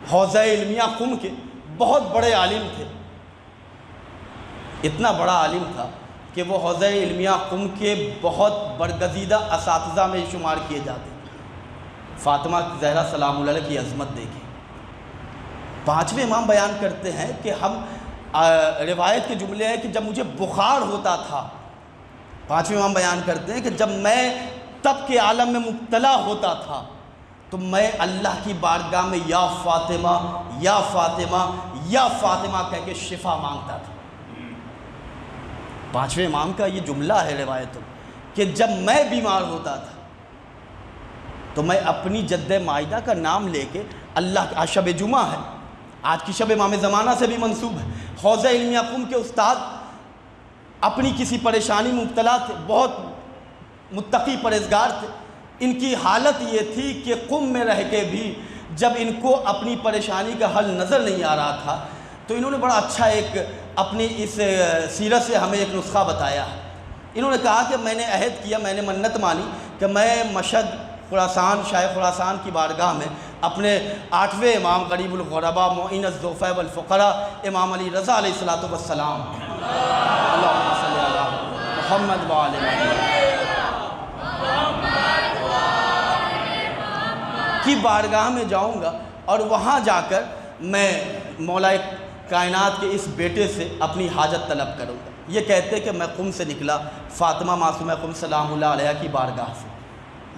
حوزہ علمیہ قم کے بہت بڑے عالم تھے، اتنا بڑا عالم تھا کہ وہ حوزہ علمیہ قم کے بہت برگزیدہ اساتذہ میں شمار کیے جاتے ہیں۔ فاطمہ زہرا سلام اللہ علیہ کی عظمت دیکھیں۔ پانچویں امام بیان کرتے ہیں کہ ہم روایت کے جملے ہیں کہ جب مجھے بخار ہوتا تھا، پانچویں امام بیان کرتے ہیں کہ جب میں تب کے عالم میں مبتلا ہوتا تھا تو میں اللہ کی بارگاہ میں یا فاطمہ یا فاطمہ یا فاطمہ کہہ کے شفا مانگتا تھا۔ پانچویں امام کا یہ جملہ ہے روایتوں کہ جب میں بیمار ہوتا تھا تو میں اپنی جد مائدہ کا نام لے کے اللہ، آج شب جمعہ ہے، آج کی شب امام زمانہ سے بھی منسوب ہے، حوزہ علمیہ قم کے استاد اپنی کسی پریشانی میں مبتلا تھے، بہت متقی پرہیزگار تھے۔ ان کی حالت یہ تھی کہ قم میں رہ کے بھی جب ان کو اپنی پریشانی کا حل نظر نہیں آ رہا تھا تو انہوں نے بڑا اچھا ایک اپنی اس سیرت سے ہمیں ایک نسخہ بتایا ہے۔ انہوں نے کہا کہ میں نے عہد کیا، میں نے منت مانی کہ میں مشہد خراسان، شاہ خراسان کی بارگاہ میں اپنے 8ویں امام غریب الغرباء معین الضعفاء والفقراء امام علی رضا علیہ السلام اللہم صلی علی محمد وآل محمد کی بارگاہ میں جاؤں گا اور وہاں جا کر میں مولا کائنات کے اس بیٹے سے اپنی حاجت طلب کروں گا۔ یہ کہتے کہ میں قم سے نکلا، فاطمہ معصومہ قم سلام اللہ علیہ کی بارگاہ سے،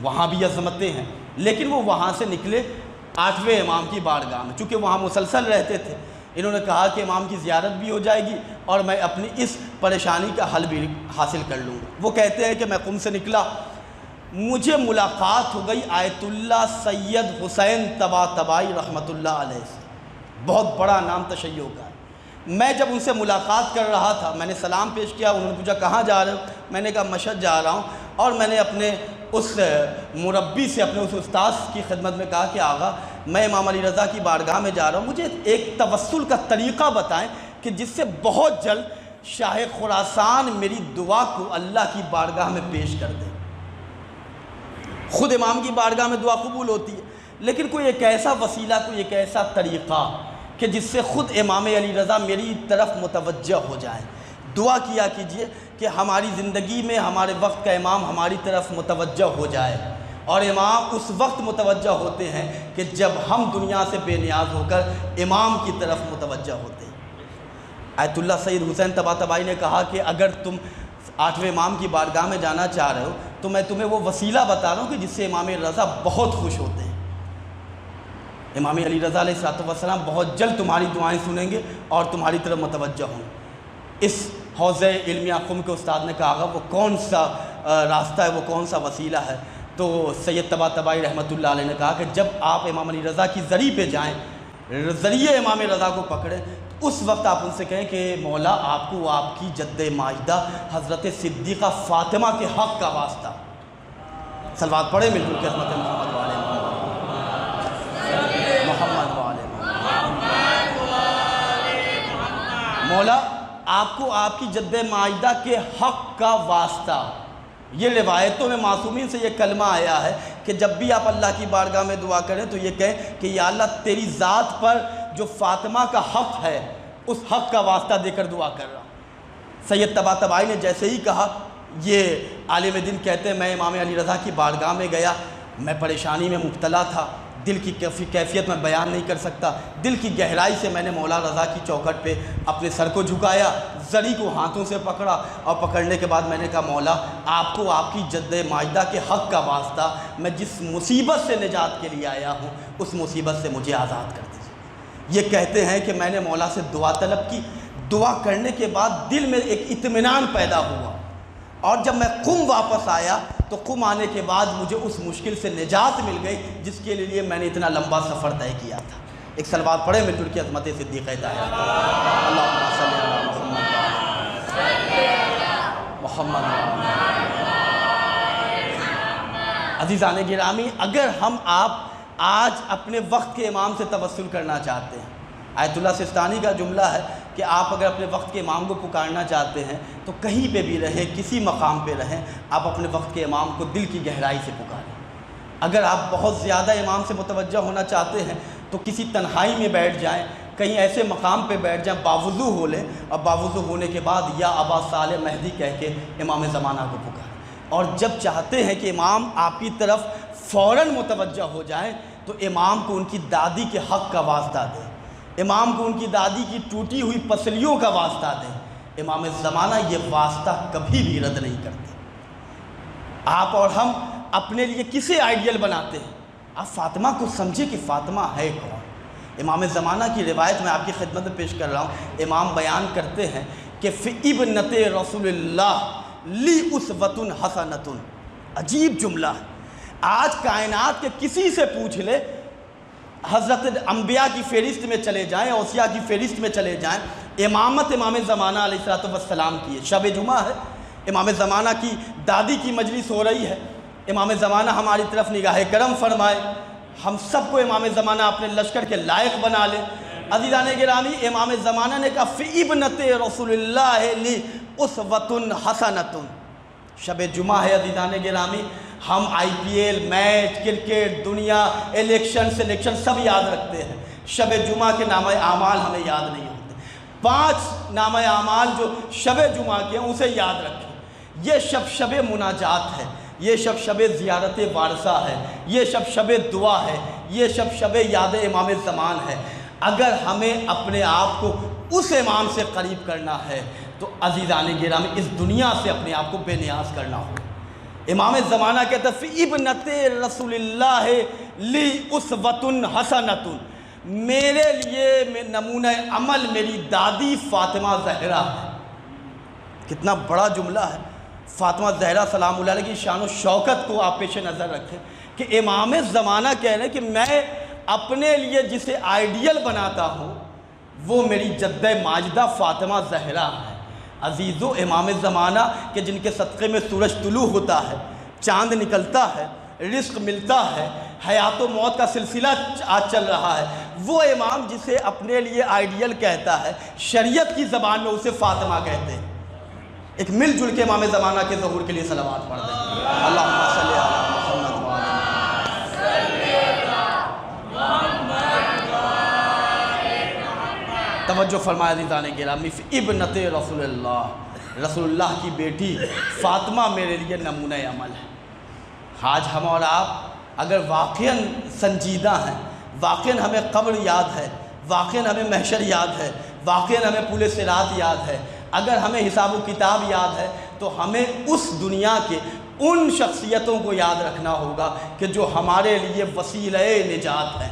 وہاں بھی عظمتیں ہیں لیکن وہ وہاں سے نکلے 8ویں امام کی بارگاہ میں، چونکہ وہاں مسلسل رہتے تھے۔ انہوں نے کہا کہ امام کی زیارت بھی ہو جائے گی اور میں اپنی اس پریشانی کا حل بھی حاصل کر لوں گا۔ وہ کہتے ہیں کہ میں قم سے نکلا، مجھے ملاقات ہو گئی آیت اللہ سید حسین طباطبائی رحمۃ اللہ علیہ سے، بہت بڑا نام تشیع کا ہے۔ میں جب ان سے ملاقات کر رہا تھا، میں نے سلام پیش کیا، انہوں نے پوچھا کہاں جا رہے ہو؟ میں نے کہا مشہد جا رہا ہوں، اور میں نے اپنے اس مربی سے، اپنے اس استاذ کی خدمت میں کہا کہ آغا میں امام علی رضا کی بارگاہ میں جا رہا ہوں، مجھے ایک توسل کا طریقہ بتائیں کہ جس سے بہت جلد شاہ خراسان میری دعا کو اللہ کی بارگاہ میں پیش کر دے۔ خود امام کی بارگاہ میں دعا قبول ہوتی ہے لیکن کوئی ایک ایسا وسیلہ، کوئی ایک ایسا طریقہ کہ جس سے خود امام علی رضا میری طرف متوجہ ہو جائے۔ دعا کیا کیجئے کہ ہماری زندگی میں ہمارے وقت کا امام ہماری طرف متوجہ ہو جائے، اور امام اس وقت متوجہ ہوتے ہیں کہ جب ہم دنیا سے بے نیاز ہو کر امام کی طرف متوجہ ہوتے ہیں۔ آیت اللہ سید حسین طباطبائی نے کہا کہ اگر تم 8ویں امام کی بارگاہ میں جانا چاہ رہے ہو تو میں تمہیں وہ وسیلہ بتا رہا ہوں کہ جس سے امام رضا بہت خوش ہوتے ہیں۔ امام علی رضا علیہ السلام بہت جلد تمہاری دعائیں سنیں گے اور تمہاری طرف متوجہ ہوں گے۔ اس حوزہ علمیہ قم کے استاد نے کہا وہ کون سا راستہ ہے، وہ کون سا وسیلہ ہے؟ تو سید طباطبائی رحمۃ اللہ علیہ نے کہا کہ جب آپ امام علی رضا کی زری پہ جائیں، ذریعے امام رضا کو پکڑیں، اس وقت آپ ان سے کہیں کہ مولا آپ کو آپ کی جد ماجدہ حضرت صدیقہ فاطمہ کے حق کا واسطہ، صلوات پڑھیں مل کر کے عظمت محمد والے محمد والے مولا آپ کو آپ کی جد ماجدہ کے حق کا واسطہ۔ یہ روایتوں میں معصومین سے یہ کلمہ آیا ہے کہ جب بھی آپ اللہ کی بارگاہ میں دعا کریں تو یہ کہیں کہ یا اللہ تیری ذات پر جو فاطمہ کا حق ہے اس حق کا واسطہ دے کر دعا کر رہا ہوں۔ سید طباطبائی نے جیسے ہی کہا، یہ عالم دین کہتے ہیں میں امام علی رضا کی بارگاہ میں گیا، میں پریشانی میں مبتلا تھا، دل کی کیفیت میں بیان نہیں کر سکتا، دل کی گہرائی سے میں نے مولا رضا کی چوکھٹ پہ اپنے سر کو جھکایا، زری کو ہاتھوں سے پکڑا، اور پکڑنے کے بعد میں نے کہا مولا آپ کو آپ کی جد ماجدہ کے حق کا واسطہ، میں جس مصیبت سے نجات کے لیے آیا ہوں اس مصیبت سے مجھے آزاد کر دیجیے۔ یہ کہتے ہیں کہ میں نے مولا سے دعا طلب کی، دعا کرنے کے بعد دل میں ایک اطمینان پیدا ہوا، اور جب میں قم واپس آیا تو قم آنے کے بعد مجھے اس مشکل سے نجات مل گئی جس کے لیے میں نے اتنا لمبا سفر طے کیا تھا۔ ایک صلوات پڑھے مل جل کے عظمت صدیقہ طاہرہ اللہم صلی علی محمد محمد۔ عزیزان گرامی، اگر ہم آپ آج اپنے وقت کے امام سے توسل کرنا چاہتے ہیں، آیت اللہ سستانی کا جملہ ہے کہ آپ اگر اپنے وقت کے امام کو پکارنا چاہتے ہیں تو کہیں پہ بھی رہیں، کسی مقام پہ رہیں، آپ اپنے وقت کے امام کو دل کی گہرائی سے پکاریں۔ اگر آپ بہت زیادہ امام سے متوجہ ہونا چاہتے ہیں تو کسی تنہائی میں بیٹھ جائیں، کہیں ایسے مقام پہ بیٹھ جائیں، باوضو ہو لیں، اور باوضو ہونے کے بعد یا ابا صالح مہدی کہہ کے امام زمانہ کو پکاریں، اور جب چاہتے ہیں کہ امام آپ کی طرف فوراً متوجہ ہو جائیں تو امام کو ان کی دادی کے حق کا واسطہ دیں، امام کو ان کی دادی کی ٹوٹی ہوئی پسلیوں کا واسطہ دیں۔ امام زمانہ یہ واسطہ کبھی بھی رد نہیں کرتے۔ آپ اور ہم اپنے لیے کسے آئیڈیل بناتے ہیں؟ آپ فاطمہ کو سمجھے کہ فاطمہ ہے کون؟ امام زمانہ کی روایت میں آپ کی خدمت میں پیش کر رہا ہوں۔ امام بیان کرتے ہیں کہ فِابْنَتِ رسول اللہ لی اسوۃ حسنۃ۔ عجیب جملہ ہے۔ آج کائنات کے کسی سے پوچھ لے، حضرت انبیاء کی فہرست میں چلے جائیں، اوصیاء کی فہرست میں چلے جائیں، امامت امام زمانہ علیہ السلام کی ہے۔ شب جمعہ ہے، امام زمانہ کی دادی کی مجلس ہو رہی ہے، امام زمانہ ہماری طرف نگاہ کرم فرمائے، ہم سب کو امام زمانہ اپنے لشکر کے لائق بنا لے۔ عزیزان گرامی، امام زمانہ نے کہا فِابْنَتِ رسول اللہ لی اسوۃ حسنۃ۔ شب جمعہ ہے عزیزان گرامی، ہم آئی پی ایل، میچ، کرکٹ، دنیا، الیکشن سلیکشن سب یاد رکھتے ہیں، شب جمعہ کے نامہ اعمال ہمیں یاد نہیں ہوتے۔ 5 نامہ اعمال جو شب جمعہ کے ہیں اسے یاد رکھیں۔ یہ شب مناجات ہے، یہ شب زیارت وارثہ ہے، یہ شب دعا ہے، یہ شب یاد امام زمان ہے۔ اگر ہمیں اپنے آپ کو اس امام سے قریب کرنا ہے تو عزیزان گرامی اس دنیا سے اپنے آپ کو بے نیاز کرنا ہو۔ امام زمانہ کہتا ہے فِابْنَتِ رسول اللہ لی اسوۃ حسنۃ، میرے لیے نمونہ عمل میری دادی فاطمہ زہرا ہے۔ کتنا بڑا جملہ ہے۔ فاطمہ زہرا سلام اللہ علیہ کی شان و شوکت کو آپ پیش نظر رکھیں کہ امام زمانہ کہہ رہے ہیں کہ میں اپنے لیے جسے آئیڈیل بناتا ہوں وہ میری جدہ ماجدہ فاطمہ زہرا ہے۔ عزیزو، امام زمانہ کہ جن کے صدقے میں سورج طلوع ہوتا ہے، چاند نکلتا ہے، رزق ملتا ہے، حیات و موت کا سلسلہ آج چل رہا ہے، وہ امام جسے اپنے لیے آئیڈیل کہتا ہے، شریعت کی زبان میں اسے فاطمہ کہتے ہیں۔ ایک مل جل کے امام زمانہ کے ظہور کے لیے صلوات پڑھ دیں۔ اللہم صلی علی محمد توجہ فرمائے عزیزان گرامی، ابنت رسول اللہ، رسول اللہ کی بیٹی فاطمہ میرے لیے نمونہ عمل ہے۔ آج ہم اور آپ اگر واقعاً سنجیدہ ہیں، واقعاً ہمیں قبر یاد ہے، واقعاً ہمیں محشر یاد ہے، واقعاً ہمیں پل صراط یاد ہے، اگر ہمیں حساب و کتاب یاد ہے تو ہمیں اس دنیا کے ان شخصیتوں کو یاد رکھنا ہوگا کہ جو ہمارے لیے وسیلہ نجات ہیں۔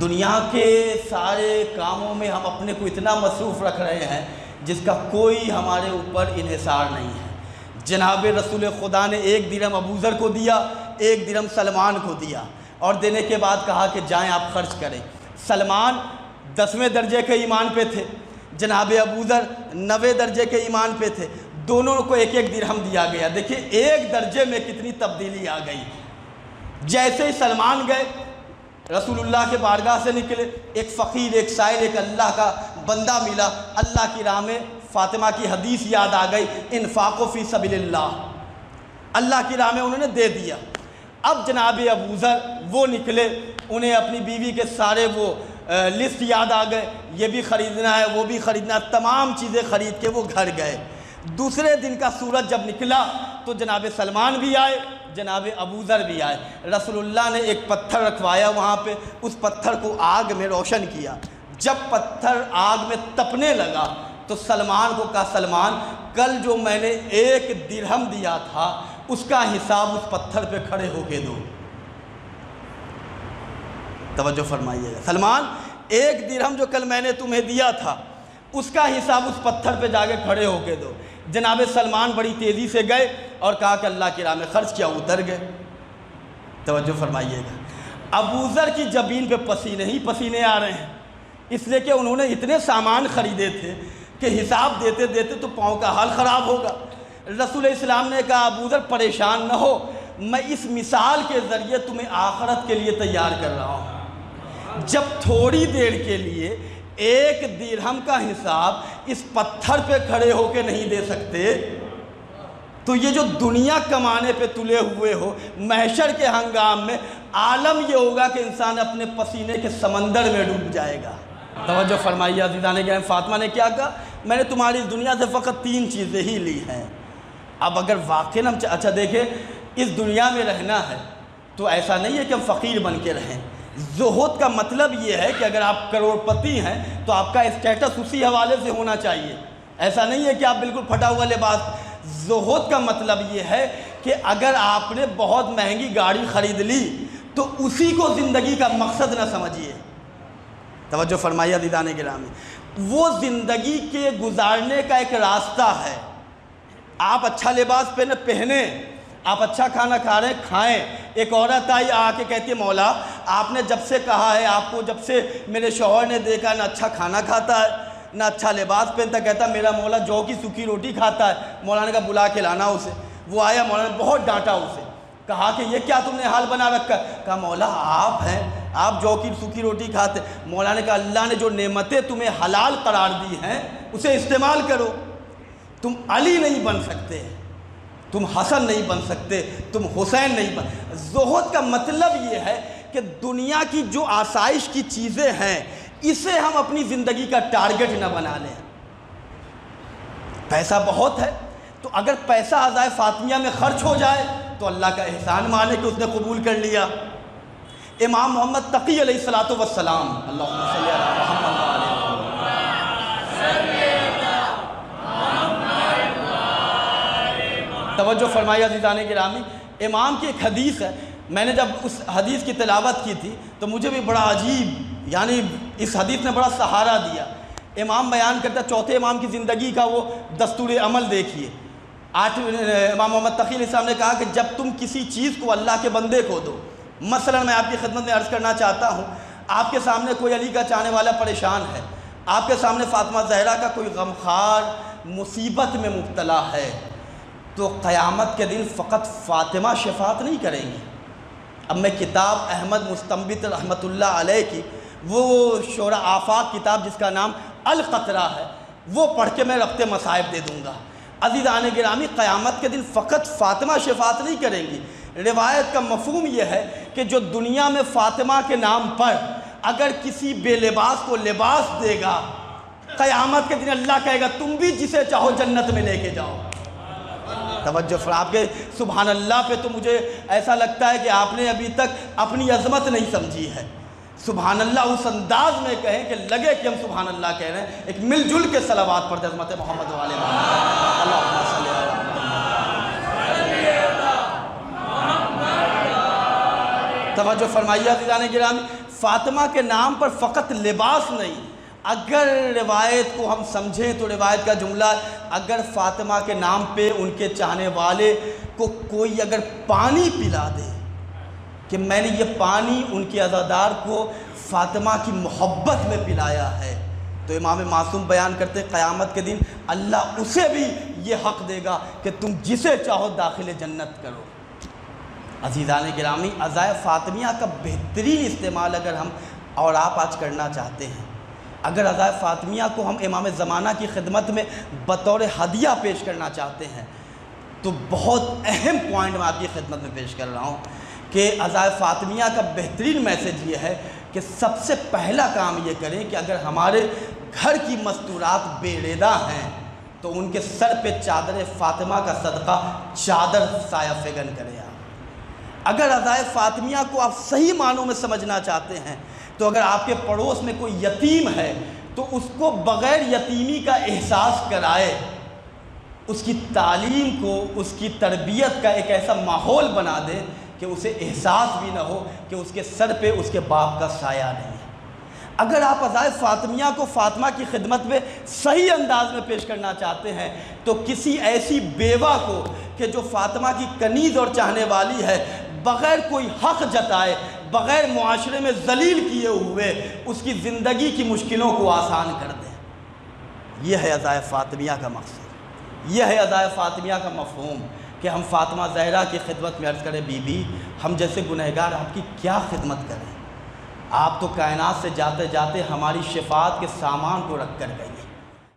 دنیا کے سارے کاموں میں ہم اپنے کو اتنا مصروف رکھ رہے ہیں جس کا کوئی ہمارے اوپر انحصار نہیں ہے۔ جناب رسول خدا نے 1 درہم ابوذر کو دیا، 1 درہم سلمان کو دیا، اور دینے کے بعد کہا کہ جائیں آپ خرچ کریں۔ سلمان 10ویں درجے کے ایمان پہ تھے، جناب ابوذر 9ویں درجے کے ایمان پہ تھے، دونوں کو 1 درہم دیا گیا۔ دیکھیں 1 درجے میں کتنی تبدیلی آ گئی۔ جیسے ہی سلمان گئے، رسول اللہ کے بارگاہ سے نکلے، ایک فقیر، ایک سائل، ایک اللہ کا بندہ ملا، اللہ کی راہ میں فاطمہ کی حدیث یاد آ گئی، انفاق فی سبیل اللہ، اللہ کی راہ میں انہوں نے دے دیا۔ اب جناب ابوذر وہ نکلے، انہیں اپنی بیوی کے سارے وہ لسٹ یاد آ گئے، یہ بھی خریدنا ہے، وہ بھی خریدنا ہے، تمام چیزیں خرید کے وہ گھر گئے۔ دوسرے دن کا سورج جب نکلا تو جناب سلمان بھی آئے، جناب ابوذر بھی آئے۔ رسول اللہ نے ایک پتھر رکھوایا وہاں پہ، اس پتھر کو آگ میں روشن کیا۔ جب پتھر آگ میں تپنے لگا تو سلمان کو کہا، سلمان کل جو میں نے 1 درہم دیا تھا اس کا حساب اس پتھر پہ کھڑے ہو کے دو۔ توجہ فرمائیے گا، سلمان 1 درہم جو کل میں نے تمہیں دیا تھا اس کا حساب اس پتھر پہ جا کے کھڑے ہو کے دو۔ جناب سلمان بڑی تیزی سے گئے اور کہا کہ اللہ کی راہ میں خرچ کیا، اتر گئے۔ توجہ فرمائیے گا، ابوذر کی جبین پہ پسینے ہی پسینے آ رہے ہیں، اس لیے کہ انہوں نے اتنے سامان خریدے تھے کہ حساب دیتے دیتے تو پاؤں کا حال خراب ہوگا۔ رسول اسلام نے کہا، ابوذر پریشان نہ ہو، میں اس مثال کے ذریعے تمہیں آخرت کے لیے تیار کر رہا ہوں۔ جب تھوڑی دیر کے لیے 1 درہم کا حساب اس پتھر پہ کھڑے ہو کے نہیں دے سکتے تو یہ جو دنیا کمانے پہ تلے ہوئے ہو، محشر کے ہنگام میں عالم یہ ہوگا کہ انسان اپنے پسینے کے سمندر میں ڈوب جائے گا۔ توجہ فرمائیے عزیزان گرامی، فاطمہ نے کیا کہا؟ میں نے تمہاری اس دنیا سے فقط 3 چیزیں ہی لی ہیں۔ اب اگر واقعی ہم اچھا دیکھیں، اس دنیا میں رہنا ہے تو ایسا نہیں ہے کہ ہم فقیر بن کے رہیں۔ زہد کا مطلب یہ ہے کہ اگر آپ کروڑپتی ہیں تو آپ کا اسٹیٹس اسی حوالے سے ہونا چاہیے۔ ایسا نہیں ہے کہ آپ بالکل پھٹا ہوا لباس۔ زہد کا مطلب یہ ہے کہ اگر آپ نے بہت مہنگی گاڑی خرید لی تو اسی کو زندگی کا مقصد نہ سمجھیے۔ توجہ فرمائیے عزیزان گرامی، وہ زندگی کے گزارنے کا ایک راستہ ہے۔ آپ اچھا لباس پہنیں، آپ اچھا کھانا کھا رہے ہیں، کھائیں۔ ایک عورت آئی آ کے کہتی ہے مولا آپ نے جب سے کہا ہے، آپ کو جب سے میرے شوہر نے دیکھا نہ اچھا کھانا کھاتا ہے نہ اچھا لباس پہنتا، کہتا میرا مولا جو کی سوکھی روٹی کھاتا ہے۔ مولا نے کہا بلا کے لانا اسے۔ وہ آیا، مولا نے بہت ڈانٹا اسے، کہا کہ یہ کیا تم نے حال بنا رکھا ہے؟ کہا مولا آپ ہیں، آپ جو کی سوکھی روٹی کھاتے۔ مولا نے کہا اللہ نے جو نعمتیں تمہیں حلال قرار دی ہیں اسے استعمال کرو۔ تم علی نہیں بن سکتے، تم حسن نہیں بن سکتے، تم حسین نہیں بن۔ زہد کا مطلب یہ ہے کہ دنیا کی جو آسائش کی چیزیں ہیں اسے ہم اپنی زندگی کا ٹارگٹ نہ بنا لیں۔ پیسہ بہت ہے تو اگر پیسہ عزائے فاطمیہ میں خرچ ہو جائے تو اللہ کا احسان مانے کہ اس نے قبول کر لیا۔ امام محمد تقی علیہ السلام، اللہم صلی علی محمد وعلی توجہ فرمائیے عزیزان گرامی، امام کی ایک حدیث ہے۔ میں نے جب اس حدیث کی تلاوت کی تھی تو مجھے بھی بڑا عجیب، یعنی اس حدیث نے بڑا سہارا دیا۔ امام بیان کرتا ہے، چوتھے امام کی زندگی کا وہ دستور عمل دیکھیے۔ امام محمد تقی علیہ السلام نے کہا کہ جب تم کسی چیز کو اللہ کے بندے کو دو، مثلا میں آپ کی خدمت میں عرض کرنا چاہتا ہوں، آپ کے سامنے کوئی علی کا چاہنے والا پریشان ہے، آپ کے سامنے فاطمہ زہرا کا کوئی غمخوار مصیبت میں مبتلا ہے، تو قیامت کے دن فقط فاطمہ شفاعت نہیں کریں گی۔ اب میں کتاب احمد مستنبط رحمۃ اللہ علیہ کی وہ شورا آفاق کتاب جس کا نام القطرہ ہے وہ پڑھ کے میں ربط مصائب دے دوں گا۔ عزیزان گرامی، قیامت کے دن فقط فاطمہ شفاعت نہیں کریں گی۔ روایت کا مفہوم یہ ہے کہ جو دنیا میں فاطمہ کے نام پر اگر کسی بے لباس کو لباس دے گا، قیامت کے دن اللہ کہے گا تم بھی جسے چاہو جنت میں لے کے جاؤ۔ توجہ آپ کے سبحان اللہ پہ تو مجھے ایسا لگتا ہے کہ آپ نے ابھی تک اپنی عظمت نہیں سمجھی ہے۔ سبحان اللہ اس انداز میں کہیں کہ لگے کہ ہم سبحان اللہ کہہ رہے ہیں۔ ایک مل جل کے صلوات پڑھتے عظمت محمد وعلی محمد، اللہم صلی علی محمد۔ توجہ فرمائیے عزیزان گرامی، فاطمہ کے نام پر فقط لباس نہیں، اگر روایت کو ہم سمجھیں تو روایت کا جملہ، اگر فاطمہ کے نام پہ ان کے چاہنے والے کو کوئی اگر پانی پلا دے کہ میں نے یہ پانی ان کے عزادار کو فاطمہ کی محبت میں پلایا ہے، تو امام معصوم بیان کرتے ہیں قیامت کے دن اللہ اسے بھی یہ حق دے گا کہ تم جسے چاہو داخل جنت کرو۔ عزیزان گرامی، عزائے فاطمیہ کا بہترین استعمال اگر ہم اور آپ آج کرنا چاہتے ہیں، اگر عزائے فاطمیہ کو ہم امام زمانہ کی خدمت میں بطور ہدیہ پیش کرنا چاہتے ہیں، تو بہت اہم پوائنٹ میں آپ کی خدمت میں پیش کر رہا ہوں کہ عزائے فاطمیہ کا بہترین میسج یہ ہے کہ سب سے پہلا کام یہ کریں کہ اگر ہمارے گھر کی مستورات بے ردہ ہیں تو ان کے سر پہ چادر فاطمہ کا صدقہ چادر سایہ فگن کریں۔ اگر عزائے فاطمیہ کو آپ صحیح معنوں میں سمجھنا چاہتے ہیں تو اگر آپ کے پڑوس میں کوئی یتیم ہے تو اس کو بغیر یتیمی کا احساس کرائے، اس کی تعلیم کو، اس کی تربیت کا ایک ایسا ماحول بنا دے کہ اسے احساس بھی نہ ہو کہ اس کے سر پہ اس کے باپ کا سایہ نہیں ہے۔ اگر آپ عزائے فاطمیہ کو فاطمہ کی خدمت میں صحیح انداز میں پیش کرنا چاہتے ہیں تو کسی ایسی بیوہ کو کہ جو فاطمہ کی کنیز اور چاہنے والی ہے، بغیر کوئی حق جتائے، بغیر معاشرے میں ذلیل کیے ہوئے اس کی زندگی کی مشکلوں کو آسان کر دیں۔ یہ ہے عزائے فاطمیہ کا مقصد، یہ ہے عزائے فاطمیہ کا مفہوم کہ ہم فاطمہ زہرا کی خدمت میں عرض کریں بی بی ہم جیسے گنہگار آپ کی کیا خدمت کریں، آپ تو کائنات سے جاتے جاتے ہماری شفاعت کے سامان کو رکھ کر گئی ہیں۔